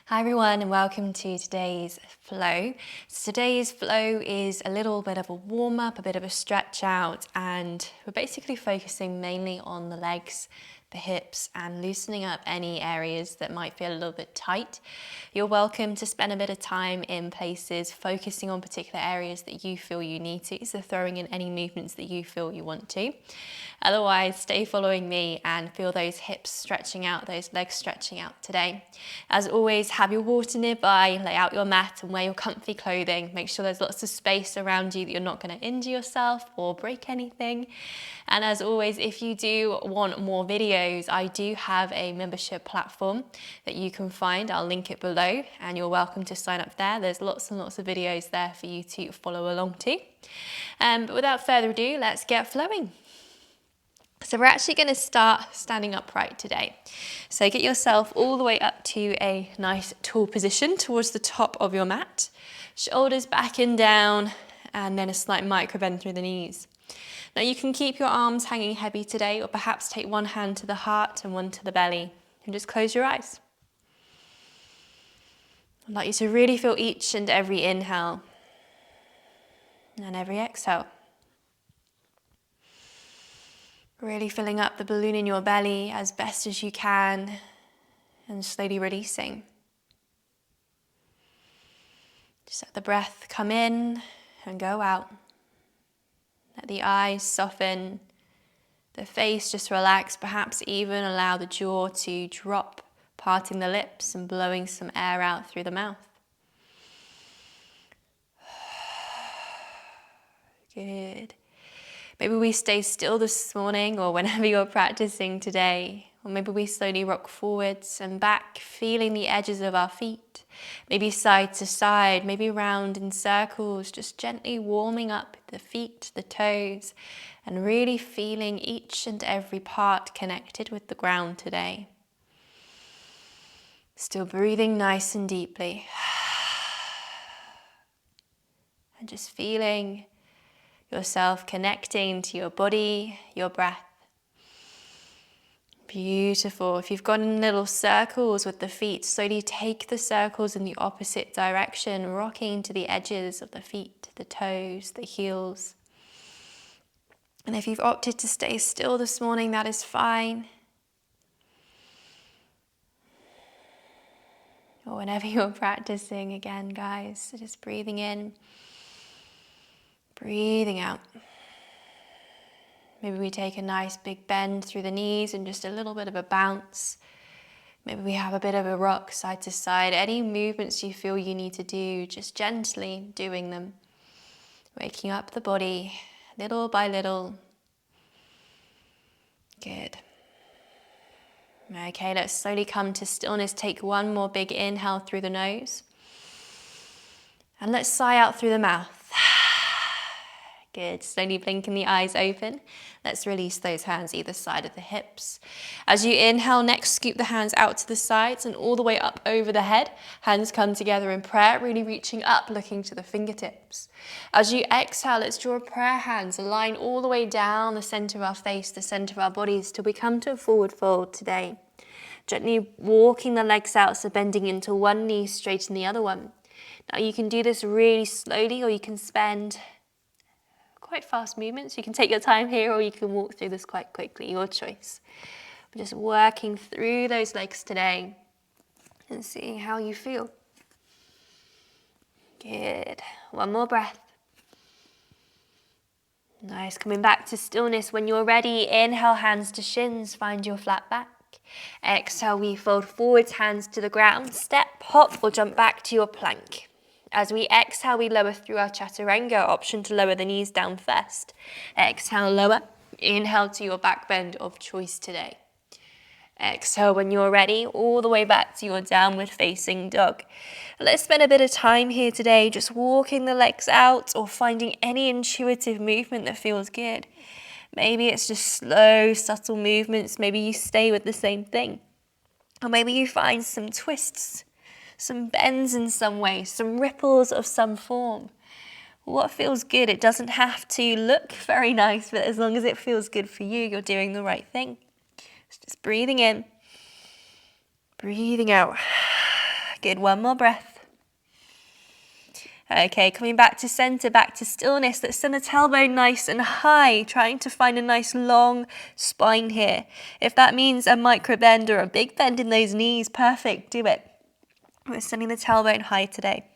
Hi everyone and welcome to today's flow. So today's flow is a little bit of a warm up, a bit of a stretch out, and we're basically focusing mainly on the legs, the hips, and loosening up any areas that might feel a little bit tight. You're welcome to spend a bit of time in places focusing on particular areas that you feel you need to, so throwing in any movements that you feel you want to. Otherwise, stay following me and feel those hips stretching out, those legs stretching out today. As always, have your water nearby, lay out your mat and wear your comfy clothing. Make sure there's lots of space around you that you're not going to injure yourself or break anything. And as always, if you do want more videos, I do have a membership platform that you can find. I'll link it below and you're welcome to sign up there. There's lots and lots of videos there for you to follow along to. But without further ado, let's get flowing. So we're actually going to start standing upright today. So get yourself all the way up to a nice tall position towards the top of your mat. Shoulders back and down, and then a slight micro bend through the knees. Now you can keep your arms hanging heavy today, or perhaps take one hand to the heart and one to the belly, and just close your eyes. I'd like you to really feel each and every inhale and every exhale. Really filling up the balloon in your belly as best as you can and slowly releasing. Just let the breath come in and go out. Let the eyes soften, the face just relax, perhaps even allow the jaw to drop, parting the lips and blowing some air out through the mouth. Good. Maybe we stay still this morning or whenever you're practicing today. Or maybe we slowly rock forwards and back, feeling the edges of our feet. Maybe side to side, maybe round in circles, just gently warming up the feet, the toes, and really feeling each and every part connected with the ground today. Still breathing nice and deeply. And just feeling yourself connecting to your body, your breath. Beautiful. If you've got in little circles with the feet, slowly take the circles in the opposite direction, rocking to the edges of the feet, the toes, the heels. And if you've opted to stay still this morning, that is fine. Or whenever you're practicing again, guys, just breathing in, breathing out. Maybe we take a nice big bend through the knees and just a little bit of a bounce. Maybe we have a bit of a rock side to side. Any movements you feel you need to do, just gently doing them. Waking up the body little by little. Good. Okay, let's slowly come to stillness. Take one more big inhale through the nose. And let's sigh out through the mouth. Good. Slowly blinking the eyes open. Let's release those hands either side of the hips. As you inhale, next scoop the hands out to the sides and all the way up over the head. Hands come together in prayer, really reaching up, looking to the fingertips. As you exhale, let's draw prayer hands, align all the way down the center of our face, the center of our bodies, till we come to a forward fold today. Gently walking the legs out, so bending into one knee, straighten the other one. Now you can do this really slowly, or you can spend quite fast movements. You can take your time here, or you can walk through this quite quickly, your choice. We're just working through those legs today and seeing how you feel. Good. One more breath. Nice. Coming back to stillness. When you're ready, inhale, hands to shins, find your flat back. Exhale, we fold forwards, hands to the ground, step, hop, or jump back to your plank. As we exhale, we lower through our chaturanga, option to lower the knees down first. Exhale, lower. Inhale to your back bend of choice today. Exhale when you're ready, all the way back to your downward facing dog. Let's spend a bit of time here today just walking the legs out or finding any intuitive movement that feels good. Maybe it's just slow, subtle movements. Maybe you stay with the same thing. Or maybe you find some twists, some bends in some way, some ripples of some form. What feels good? It doesn't have to look very nice, but as long as it feels good for you, you're doing the right thing. Just breathing in, breathing out. Good, one more breath. Okay, coming back to center, back to stillness. Let's send the tailbone nice and high, trying to find a nice long spine here. If that means a micro bend or a big bend in those knees, perfect, do it. We're sending the tailbone high today.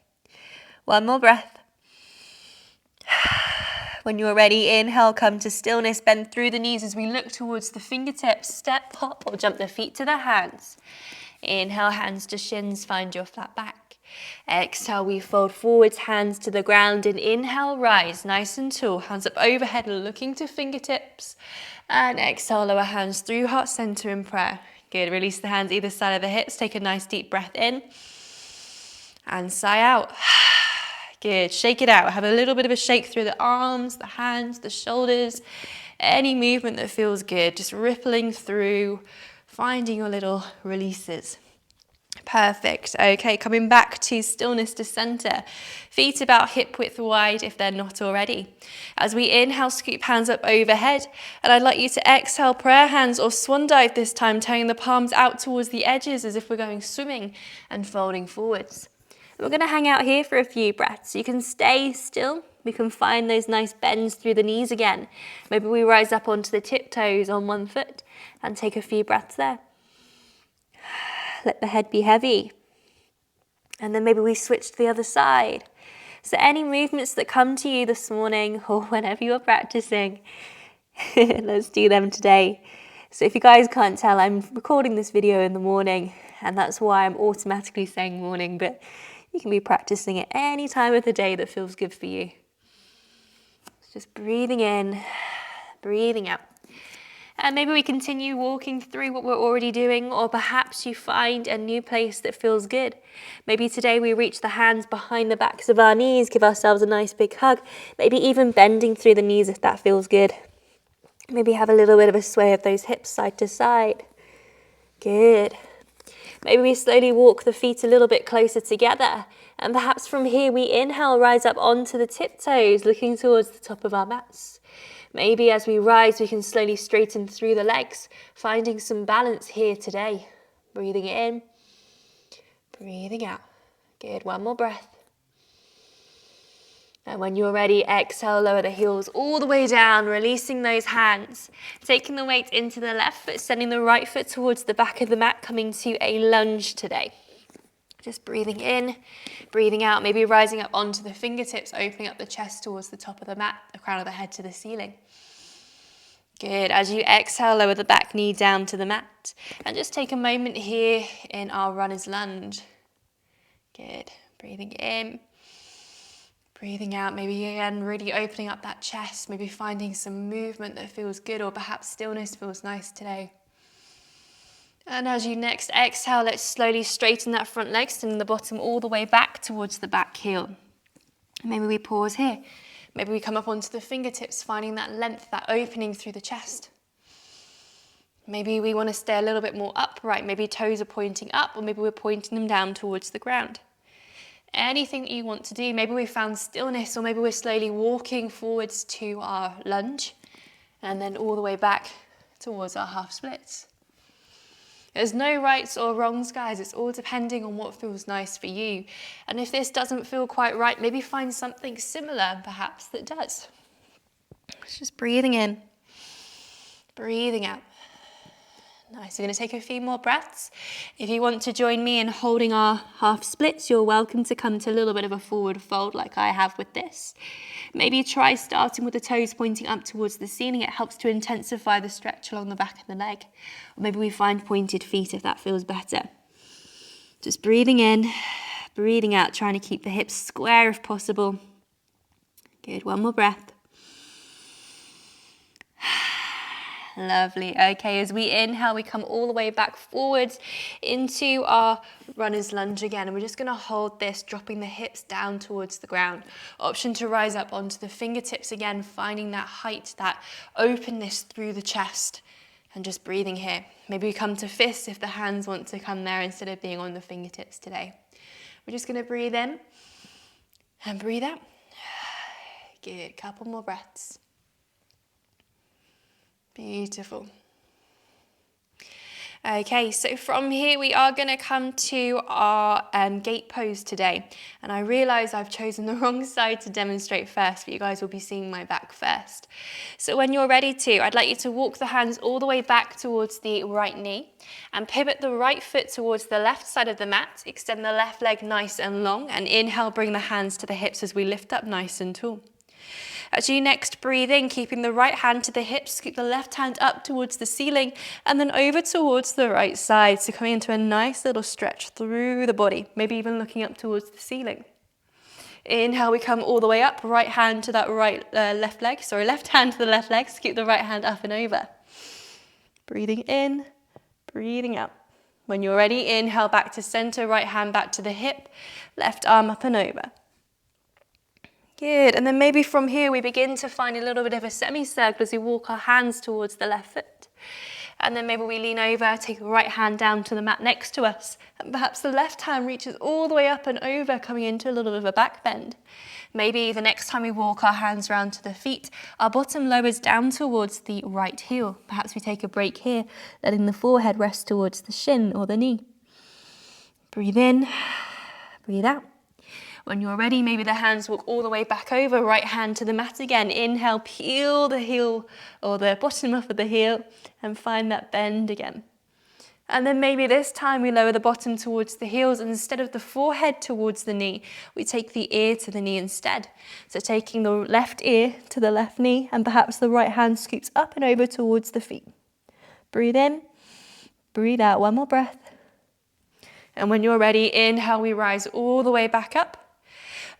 One more breath. When you're ready, inhale, come to stillness, bend through the knees as we look towards the fingertips, step, hop, or jump the feet to the hands. Inhale, hands to shins, find your flat back. Exhale, we fold forwards, hands to the ground, and inhale, rise, nice and tall, hands up overhead, looking to fingertips. And exhale, lower hands through heart center in prayer. Good, release the hands either side of the hips, take a nice deep breath in. And sigh out. Good, shake it out. Have a little bit of a shake through the arms, the hands, the shoulders. Any movement that feels good, just rippling through, finding your little releases. Perfect. Okay, coming back to stillness to center. Feet about hip width wide if they're not already. As we inhale, scoop hands up overhead. And I'd like you to exhale, prayer hands or swan dive this time, turning the palms out towards the edges as if we're going swimming and folding forwards. We're going to hang out here for a few breaths. You can stay still. We can find those nice bends through the knees again. Maybe we rise up onto the tiptoes on one foot and take a few breaths there. Let the head be heavy. And then maybe we switch to the other side. So any movements that come to you this morning or whenever you're practicing, let's do them today. So if you guys can't tell, I'm recording this video in the morning, and that's why I'm automatically saying morning, but you can be practicing at any time of the day that feels good for you. Just breathing in, breathing out. And maybe we continue walking through what we're already doing, or perhaps you find a new place that feels good. Maybe today we reach the hands behind the backs of our knees, give ourselves a nice big hug, maybe even bending through the knees if that feels good. Maybe have a little bit of a sway of those hips side to side. Good. Maybe we slowly walk the feet a little bit closer together. And perhaps from here we inhale, rise up onto the tiptoes, looking towards the top of our mats. Maybe as we rise, we can slowly straighten through the legs, finding some balance here today. Breathing in, breathing out. Good, one more breath. And when you're ready, exhale, lower the heels all the way down, releasing those hands. Taking the weight into the left foot, sending the right foot towards the back of the mat, coming to a lunge today. Just breathing in, breathing out, maybe rising up onto the fingertips, opening up the chest towards the top of the mat, the crown of the head to the ceiling. Good. As you exhale, lower the back knee down to the mat. And just take a moment here in our runner's lunge. Good. Breathing in, breathing out, maybe again really opening up that chest, maybe finding some movement that feels good, or perhaps stillness feels nice today. And as you next exhale, let's slowly straighten that front leg, sending the bottom all the way back towards the back heel. Maybe we pause here. Maybe we come up onto the fingertips, finding that length, that opening through the chest. Maybe we want to stay a little bit more upright. Maybe toes are pointing up, or maybe we're pointing them down towards the ground. Anything that you want to do. Maybe we found stillness, or maybe we're slowly walking forwards to our lunge, and then all the way back towards our half splits. There's no rights or wrongs, guys. It's all depending on what feels nice for you. And if this doesn't feel quite right, maybe find something similar, perhaps, that does. It's just breathing in, breathing out. Nice. We're going to take a few more breaths. If you want to join me in holding our half splits, you're welcome to come to a little bit of a forward fold like I have with this. Maybe try starting with the toes pointing up towards the ceiling. It helps to intensify the stretch along the back of the leg. Or maybe we find pointed feet if that feels better. Just breathing in, breathing out, trying to keep the hips square if possible. Good. One more breath. Lovely. Okay, as we inhale, we come all the way back forwards into our runner's lunge again. And we're just going to hold this, dropping the hips down towards the ground. Option to rise up onto the fingertips again, finding that height, that openness through the chest. And just breathing here. Maybe we come to fists if the hands want to come there instead of being on the fingertips today. We're just going to breathe in and breathe out. Good. Couple more breaths. Beautiful. Okay, so from here we are going to come to our gate pose today. And I realise I've chosen the wrong side to demonstrate first, but you guys will be seeing my back first. So when you're ready to, I'd like you to walk the hands all the way back towards the right knee and pivot the right foot towards the left side of the mat. Extend the left leg nice and long, and inhale, bring the hands to the hips as we lift up nice and tall. As you next breathe in, keeping the right hand to the hips, scoop the left hand up towards the ceiling and then over towards the right side. So coming into a nice little stretch through the body, maybe even looking up towards the ceiling. Inhale, we come all the way up, right hand to that left hand to the left leg, scoop the right hand up and over. Breathing in, breathing out. When you're ready, inhale back to center, right hand back to the hip, left arm up and over. Good, and then maybe from here we begin to find a little bit of a semicircle as we walk our hands towards the left foot. And then maybe we lean over, take the right hand down to the mat next to us, and perhaps the left hand reaches all the way up and over, coming into a little bit of a back bend. Maybe the next time we walk our hands round to the feet, our bottom lowers down towards the right heel. Perhaps we take a break here, letting the forehead rest towards the shin or the knee. Breathe in, breathe out. When you're ready, maybe the hands walk all the way back over, right hand to the mat again. Inhale, peel the heel or the bottom off of the heel and find that bend again. And then maybe this time we lower the bottom towards the heels, and instead of the forehead towards the knee, we take the ear to the knee instead. So taking the left ear to the left knee, and perhaps the right hand scoops up and over towards the feet. Breathe in, breathe out, one more breath. And when you're ready, inhale, we rise all the way back up.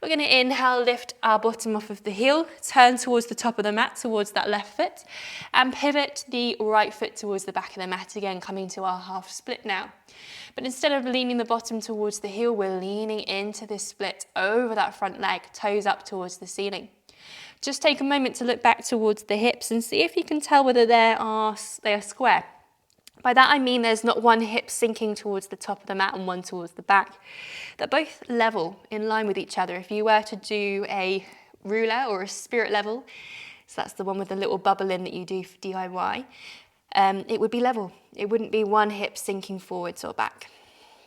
We're going to inhale, lift our bottom off of the heel, turn towards the top of the mat, towards that left foot, and pivot the right foot towards the back of the mat again, coming to our half split now. But instead of leaning the bottom towards the heel, we're leaning into this split over that front leg, toes up towards the ceiling. Just take a moment to look back towards the hips and see if you can tell whether they are square. By that I mean there's not one hip sinking towards the top of the mat and one towards the back. They're both level, in line with each other. If you were to do a ruler or a spirit level, so that's the one with the little bubble in that you do for DIY, it would be level. It wouldn't be one hip sinking forwards or back.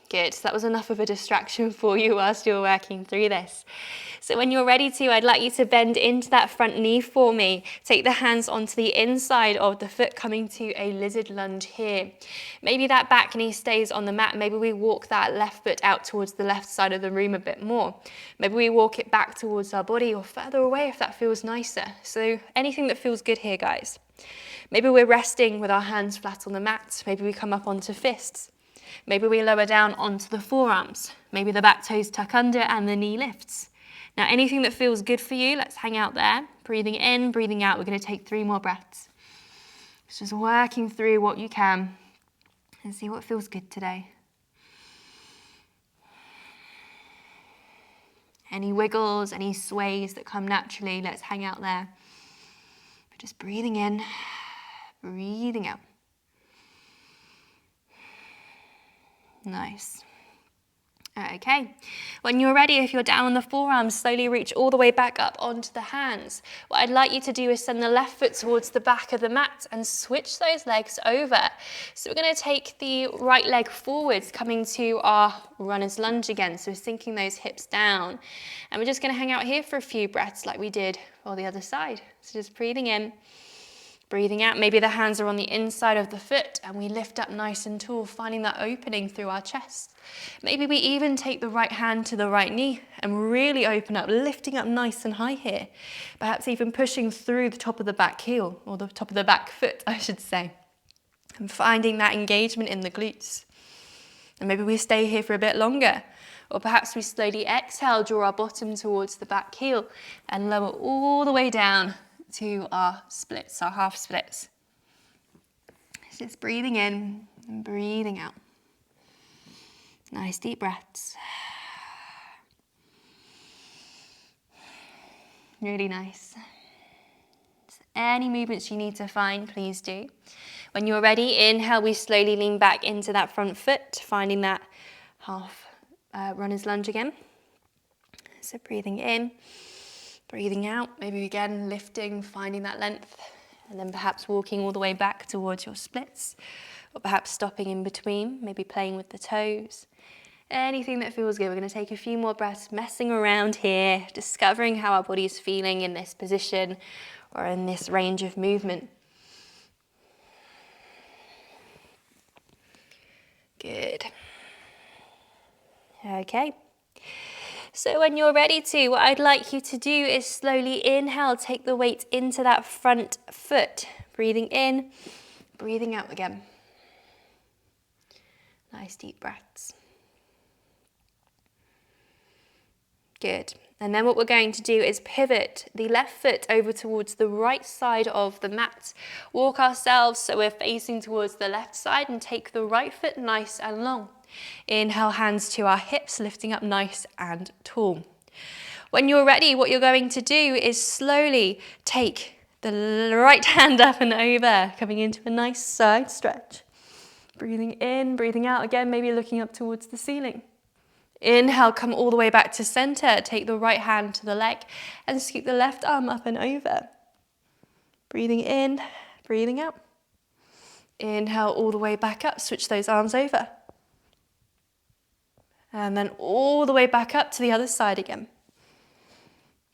Good, so that was enough of a distraction for you whilst you're working through this. So when you're ready to, I'd like you to bend into that front knee for me. Take the hands onto the inside of the foot, coming to a lizard lunge here. Maybe that back knee stays on the mat. Maybe we walk that left foot out towards the left side of the room a bit more. Maybe we walk it back towards our body or further away if that feels nicer. So anything that feels good here, guys. Maybe we're resting with our hands flat on the mat. Maybe we come up onto fists. Maybe we lower down onto the forearms. Maybe the back toes tuck under and the knee lifts. Now, anything that feels good for you, let's hang out there. Breathing in, breathing out. We're going to take 3 more breaths. It's just working through what you can and see what feels good today. Any wiggles, any sways that come naturally, let's hang out there. But just breathing in, breathing out. Nice. Okay, when you're ready, if you're down on the forearms, slowly reach all the way back up onto the hands. What I'd like you to do is send the left foot towards the back of the mat and switch those legs over. So we're going to take the right leg forwards, coming to our runner's lunge again. So sinking those hips down. And we're just going to hang out here for a few breaths like we did on the other side. So just breathing in. Breathing out, maybe the hands are on the inside of the foot and we lift up nice and tall, finding that opening through our chest. Maybe we even take the right hand to the right knee and really open up, lifting up nice and high here. Perhaps even pushing through the top of the back heel, or the top of the back foot, I should say. And finding that engagement in the glutes. And maybe we stay here for a bit longer. Or perhaps we slowly exhale, draw our bottom towards the back heel and lower all the way down to our splits, our half splits. Just breathing in and breathing out. Nice deep breaths. Really nice. So any movements you need to find, please do. When you're ready, inhale, we slowly lean back into that front foot, finding that half runner's lunge again. So breathing in. Breathing out, maybe again lifting, finding that length, and then perhaps walking all the way back towards your splits, or perhaps stopping in between, maybe playing with the toes. Anything that feels good. We're going to take a few more breaths, messing around here, discovering how our body is feeling in this position or in this range of movement. Good. Okay. So when you're ready to, what I'd like you to do is slowly inhale, take the weight into that front foot. Breathing in, breathing out again. Nice deep breaths. Good. And then what we're going to do is pivot the left foot over towards the right side of the mat. Walk ourselves so we're facing towards the left side and take the right foot nice and long. Inhale, hands to our hips, lifting up nice and tall. When you're ready, what you're going to do is slowly take the right hand up and over, coming into a nice side stretch. Breathing in, breathing out again, maybe looking up towards the ceiling. Inhale, come all the way back to center. Take the right hand to the leg and scoop the left arm up and over. Breathing in, breathing out. Inhale all the way back up, switch those arms over. And then all the way back up to the other side again.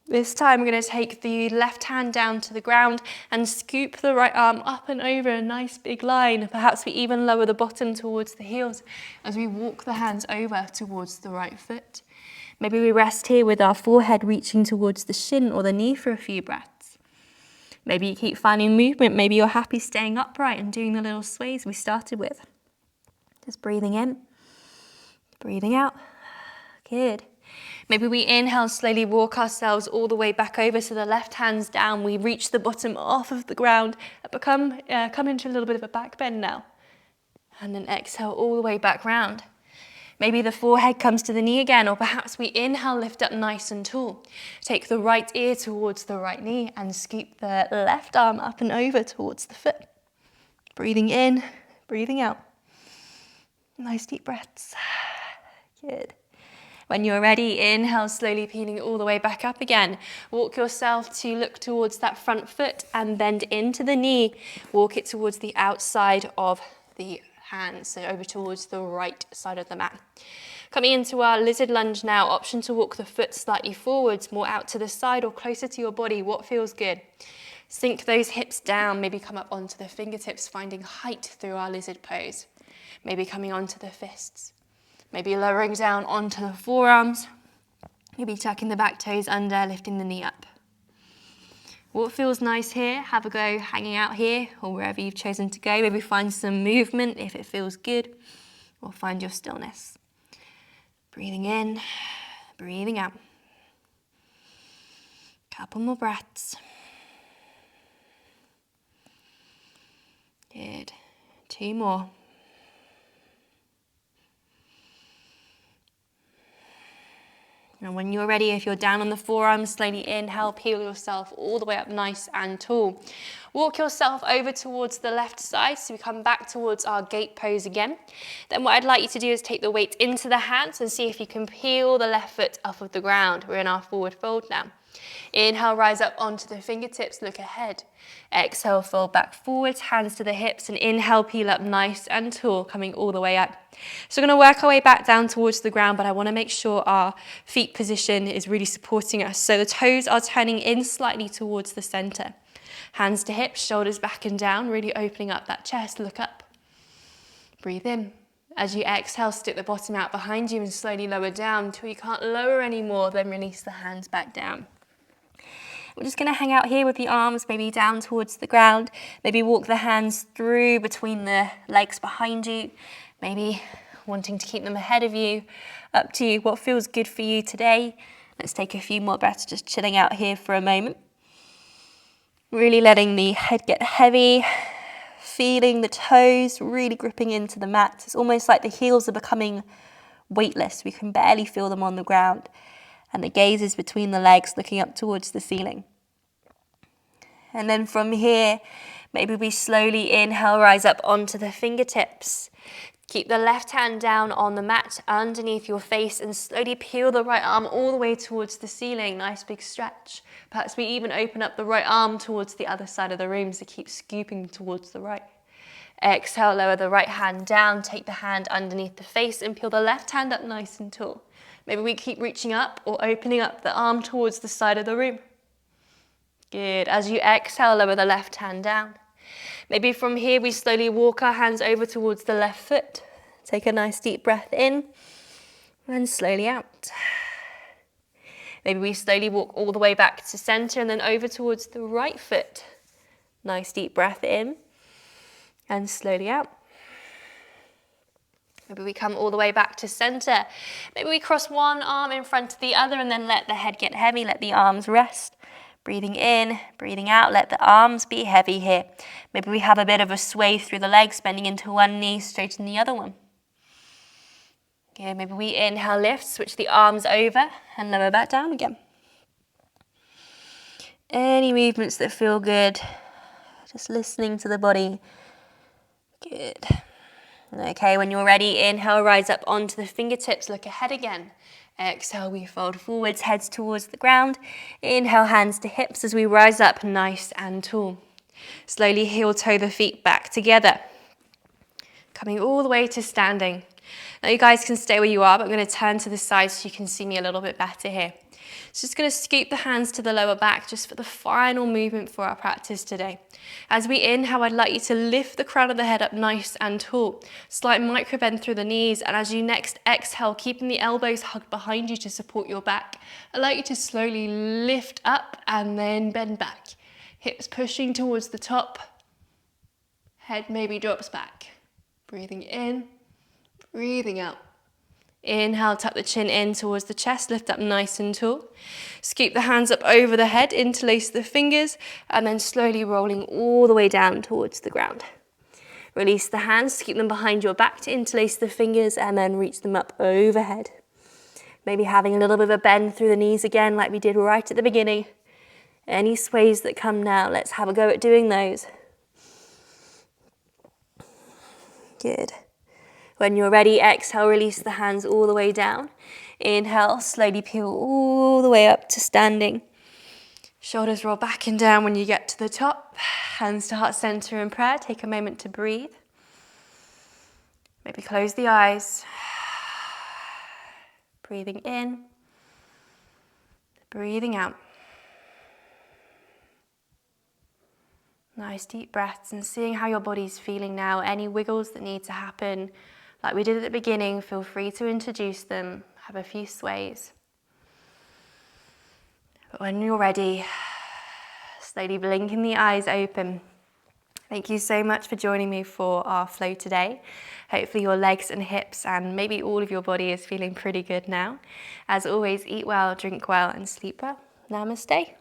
This time we're going to take the left hand down to the ground and scoop the right arm up and over a nice big line. Perhaps we even lower the bottom towards the heels as we walk the hands over towards the right foot. Maybe we rest here with our forehead reaching towards the shin or the knee for a few breaths. Maybe you keep finding movement. Maybe you're happy staying upright and doing the little sways we started with. Just breathing in, breathing out. Good. Maybe we inhale, slowly walk ourselves all the way back over so the left hand's down. We reach the bottom off of the ground and come into a little bit of a back bend now. And then exhale all the way back round. Maybe the forehead comes to the knee again, or perhaps we inhale, lift up nice and tall. Take the right ear towards the right knee and scoop the left arm up and over towards the foot. Breathing in, breathing out. Nice deep breaths. Good. When you're ready, inhale, slowly peeling all the way back up again. Walk yourself to look towards that front foot and bend into the knee. Walk it towards the outside of the hands, so over towards the right side of the mat. Coming into our lizard lunge now, option to walk the foot slightly forwards, more out to the side or closer to your body. What feels good? Sink those hips down, maybe come up onto the fingertips, finding height through our lizard pose. Maybe coming onto the fists. Maybe lowering down onto the forearms. Maybe tucking the back toes under, lifting the knee up. What feels nice here? Have a go hanging out here or wherever you've chosen to go. Maybe find some movement if it feels good, or find your stillness. Breathing in, breathing out. Couple more breaths. Good. 2 more. And when you're ready, if you're down on the forearms, slowly inhale, peel yourself all the way up nice and tall. Walk yourself over towards the left side, so we come back towards our gate pose again. Then what I'd like you to do is take the weight into the hands and see if you can peel the left foot off of the ground. We're in our forward fold now. Inhale, rise up onto the fingertips, look ahead. Exhale, fold back forwards, hands to the hips, and inhale, peel up nice and tall, coming all the way up. So we're going to work our way back down towards the ground, but I want to make sure our feet position is really supporting us. So the toes are turning in slightly towards the center. Hands to hips, shoulders back and down, really opening up that chest, look up. Breathe in. As you exhale, stick the bottom out behind you and slowly lower down until you can't lower anymore, then release the hands back down. We're just going to hang out here with the arms maybe down towards the ground. Maybe walk the hands through between the legs behind you. Maybe wanting to keep them ahead of you. Up to you, what feels good for you today. Let's take a few more breaths, just chilling out here for a moment. Really letting the head get heavy. Feeling the toes really gripping into the mat. It's almost like the heels are becoming weightless. We can barely feel them on the ground. And the gaze is between the legs, looking up towards the ceiling. And then from here, maybe we slowly inhale, rise up onto the fingertips. Keep the left hand down on the mat underneath your face and slowly peel the right arm all the way towards the ceiling. Nice big stretch. Perhaps we even open up the right arm towards the other side of the room, so keep scooping towards the right. Exhale, lower the right hand down, take the hand underneath the face and peel the left hand up nice and tall. Maybe we keep reaching up or opening up the arm towards the side of the room. Good. As you exhale, lower the left hand down. Maybe from here we slowly walk our hands over towards the left foot. Take a nice deep breath in and slowly out. Maybe we slowly walk all the way back to center and then over towards the right foot. Nice deep breath in and slowly out. Maybe we come all the way back to center. Maybe we cross one arm in front of the other and then let the head get heavy, let the arms rest. Breathing in, breathing out, let the arms be heavy here. Maybe we have a bit of a sway through the legs, bending into one knee, straighten the other one. Okay, maybe we inhale, lift, switch the arms over and lower back down again. Any movements that feel good, just listening to the body. Good. Okay, when you're ready, inhale, rise up onto the fingertips, look ahead again. Exhale, we fold forwards, heads towards the ground. Inhale, hands to hips as we rise up, nice and tall. Slowly heel toe the feet back together. Coming all the way to standing. Now you guys can stay where you are, but I'm going to turn to the side so you can see me a little bit better here. So just going to scoop the hands to the lower back just for the final movement for our practice today. As we inhale, I'd like you to lift the crown of the head up nice and tall. Slight micro bend through the knees, and as you next exhale, keeping the elbows hugged behind you to support your back, I'd like you to slowly lift up and then bend back. Hips pushing towards the top. Head maybe drops back. Breathing in, breathing out. Inhale, tuck the chin in towards the chest, lift up nice and tall. Scoop the hands up over the head, interlace the fingers, and then slowly rolling all the way down towards the ground. Release the hands, keep them behind your back to interlace the fingers, and then reach them up overhead. Maybe having a little bit of a bend through the knees again, like we did right at the beginning. Any sways that come now, let's have a go at doing those. Good. When you're ready, exhale, release the hands all the way down. Inhale, slowly peel all the way up to standing. Shoulders roll back and down when you get to the top. Hands to heart center in prayer. Take a moment to breathe. Maybe close the eyes. Breathing in. Breathing out. Nice deep breaths and seeing how your body's feeling now. Any wiggles that need to happen. Like we did at the beginning, feel free to introduce them, have a few sways. But when you're ready, slowly blinking the eyes open. Thank you so much for joining me for our flow today. Hopefully your legs and hips and maybe all of your body is feeling pretty good now. As always, eat well, drink well and sleep well. Namaste.